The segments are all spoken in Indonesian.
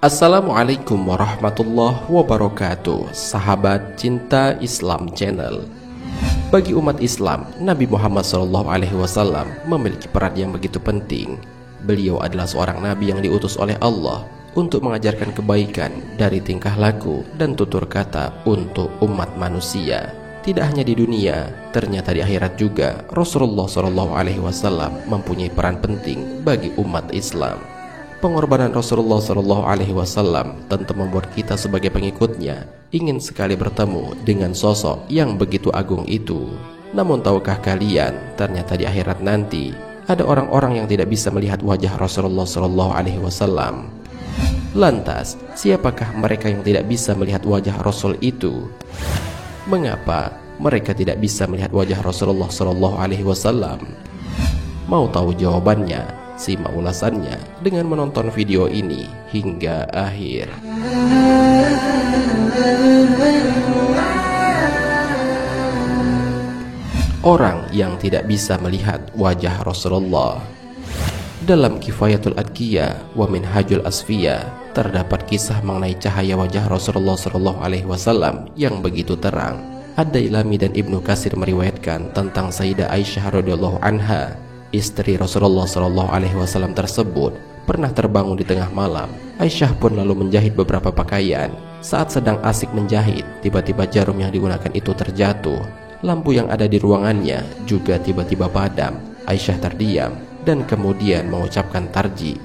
Assalamualaikum warahmatullahi wabarakatuh, sahabat cinta Islam channel. Bagi umat Islam, Nabi Muhammad SAW memiliki peran yang begitu penting. Beliau adalah seorang nabi yang diutus oleh Allah untuk mengajarkan kebaikan dari tingkah laku dan tutur kata untuk umat manusia. Tidak hanya di dunia, ternyata di akhirat juga Rasulullah SAW mempunyai peran penting bagi umat Islam. Pengorbanan Rasulullah SAW tentu membuat kita sebagai pengikutnya ingin sekali bertemu dengan sosok yang begitu agung itu. Namun tahukah kalian, ternyata di akhirat nanti ada orang-orang yang tidak bisa melihat wajah Rasulullah SAW. Lantas, siapakah mereka yang tidak bisa melihat wajah Rasul itu? Mengapa mereka tidak bisa melihat wajah Rasulullah SAW? Mau tahu jawabannya? Simak ulasannya dengan menonton video ini hingga akhir. Orang yang tidak bisa melihat wajah Rasulullah. Dalam Kifayatul Adqiya wa Minhajul Asfiya terdapat kisah mengenai cahaya wajah Rasulullah SAW yang begitu terang. Ad-Dailami dan Ibnu Katsir meriwayatkan tentang Sayyidah Aisyah radhiyallahu anha, istri Rasulullah SAW tersebut pernah terbangun di tengah malam. Aisyah pun lalu menjahit beberapa pakaian. Saat sedang asik menjahit, tiba-tiba jarum yang digunakan itu terjatuh. Lampu yang ada di ruangannya juga tiba-tiba padam. Aisyah terdiam dan kemudian mengucapkan tarji.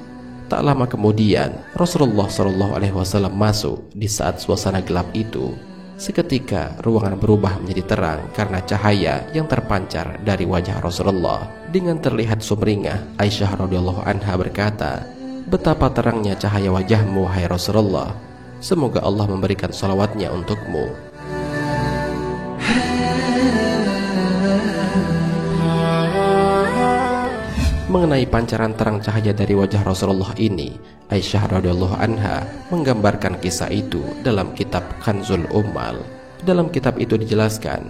Tak lama kemudian Rasulullah SAW masuk di saat suasana gelap itu. Seketika ruangan berubah menjadi terang karena cahaya yang terpancar dari wajah Rasulullah. Dengan terlihat sumringah, Aisyah radhiyallahu anha berkata, "Betapa terangnya cahaya wajahmu, wahai Rasulullah. Semoga Allah memberikan salawatnya untukmu." Mengenai pancaran terang cahaya dari wajah Rasulullah ini, Aisyah radhiyallahu anha menggambarkan kisah itu dalam kitab Kanzul Ummal. Dalam kitab itu dijelaskan,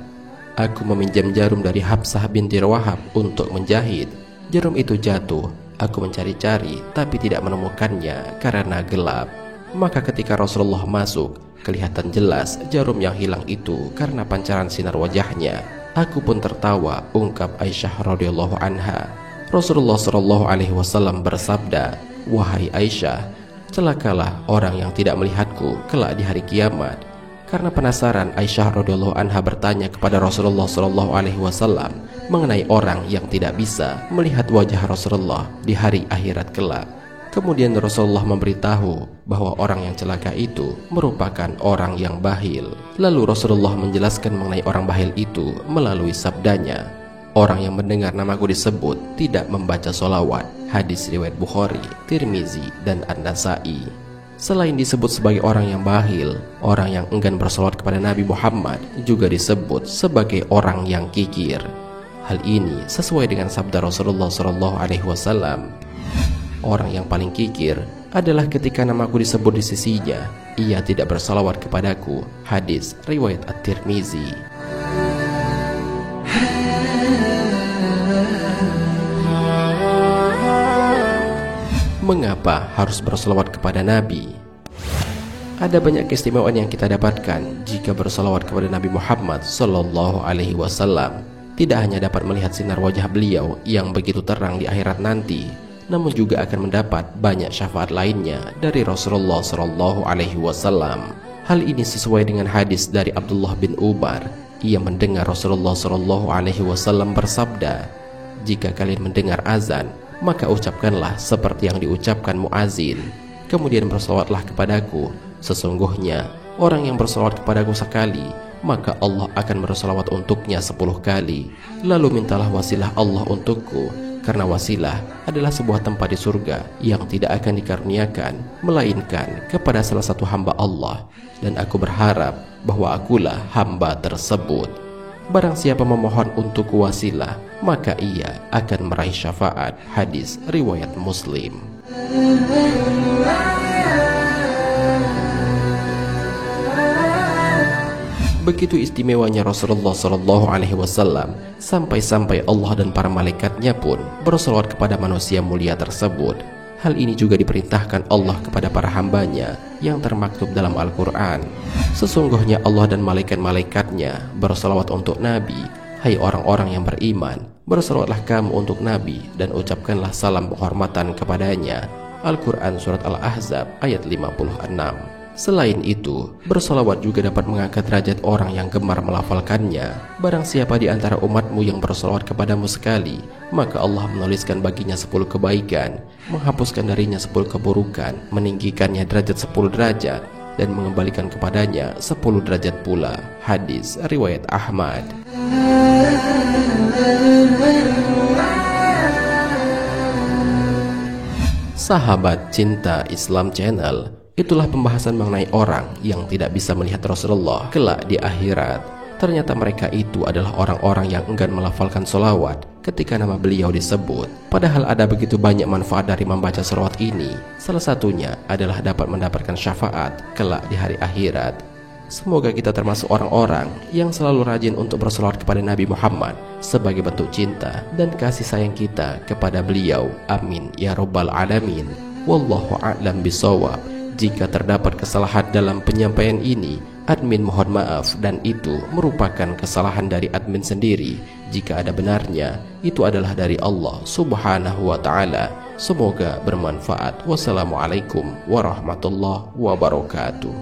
"Aku meminjam jarum dari Hafsah binti Wahab untuk menjahit. Jarum itu jatuh. Aku mencari-cari tapi tidak menemukannya karena gelap. Maka ketika Rasulullah masuk, kelihatan jelas jarum yang hilang itu karena pancaran sinar wajahnya. Aku pun tertawa," ungkap Aisyah radhiyallahu anha. Rasulullah SAW bersabda, "Wahai Aisyah, celakalah orang yang tidak melihatku kelak di hari kiamat." Karena penasaran, Aisyah radhiyallahu anha bertanya kepada Rasulullah SAW mengenai orang yang tidak bisa melihat wajah Rasulullah di hari akhirat kelak. Kemudian Rasulullah memberitahu bahwa orang yang celaka itu merupakan orang yang bakhil. Lalu Rasulullah menjelaskan mengenai orang bakhil itu melalui sabdanya, "Orang yang mendengar namaku disebut tidak membaca sholawat." Hadis riwayat Bukhari, Tirmizi, dan An-Nasa'i. Selain disebut sebagai orang yang bakhil, orang yang enggan bersolawat kepada Nabi Muhammad juga disebut sebagai orang yang kikir. Hal ini sesuai dengan sabda Rasulullah SAW. Orang yang paling kikir adalah ketika namaku disebut di sisinya, ia tidak bersolawat kepadaku. Hadis riwayat At-Tirmizi. Mengapa harus bersolawat kepada Nabi? Ada banyak keistimewaan yang kita dapatkan jika bersolawat kepada Nabi Muhammad SAW. Tidak hanya dapat melihat sinar wajah beliau yang begitu terang di akhirat nanti, namun juga akan mendapat banyak syafaat lainnya dari Rasulullah SAW. Hal ini sesuai dengan hadis dari Abdullah bin Umar. Ia mendengar Rasulullah SAW bersabda, "Jika kalian mendengar azan, maka ucapkanlah seperti yang diucapkan muazin. Kemudian bersolawatlah kepadaku. Sesungguhnya orang yang bersolawat kepadaku sekali, maka Allah akan bersolawat untuknya 10 kali. Lalu mintalah wasilah Allah untukku, karena wasilah adalah sebuah tempat di surga yang tidak akan dikaruniakan melainkan kepada salah satu hamba Allah, dan aku berharap bahwa akulah hamba tersebut. Barang siapa memohon untukku wasilah, maka ia akan meraih syafaat." Hadis riwayat Muslim. Begitu istimewanya Rasulullah Shallallahu Alaihi Wasallam, sampai-sampai Allah dan para malaikatnya pun bersolawat kepada manusia mulia tersebut. Hal ini juga diperintahkan Allah kepada para hambanya yang termaktub dalam Al-Quran. Sesungguhnya Allah dan malaikat-malaikatnya bersolawat untuk Nabi. Hai orang-orang yang beriman, bersolawatlah kamu untuk Nabi dan ucapkanlah salam penghormatan kepadanya. Al-Quran Surat Al-Ahzab ayat 56. Selain itu, bersolawat juga dapat mengangkat derajat orang yang gemar melafalkannya. Barang siapa di antara umatmu yang bersolawat kepadamu sekali, maka Allah menuliskan baginya 10 kebaikan, menghapuskan darinya 10 keburukan, meninggikannya derajat 10 derajat, dan mengembalikan kepadanya 10 derajat pula. Hadis riwayat Ahmad. Sahabat Cinta Islam Channel, itulah pembahasan mengenai orang yang tidak bisa melihat Rasulullah kelak di akhirat. Ternyata mereka itu adalah orang-orang yang enggan melafalkan solawat ketika nama beliau disebut. Padahal ada begitu banyak manfaat dari membaca solawat ini. Salah satunya adalah dapat mendapatkan syafaat kelak di hari akhirat. Semoga kita termasuk orang-orang yang selalu rajin untuk bersolawat kepada Nabi Muhammad sebagai bentuk cinta dan kasih sayang kita kepada beliau. Amin ya rabbal alamin. Wallahu a'lam bishawab. Jika terdapat kesalahan dalam penyampaian ini, admin mohon maaf, dan itu merupakan kesalahan dari admin sendiri. Jika ada benarnya, itu adalah dari Allah Subhanahu wa ta'ala. Semoga bermanfaat. Wassalamualaikum warahmatullahi wabarakatuh.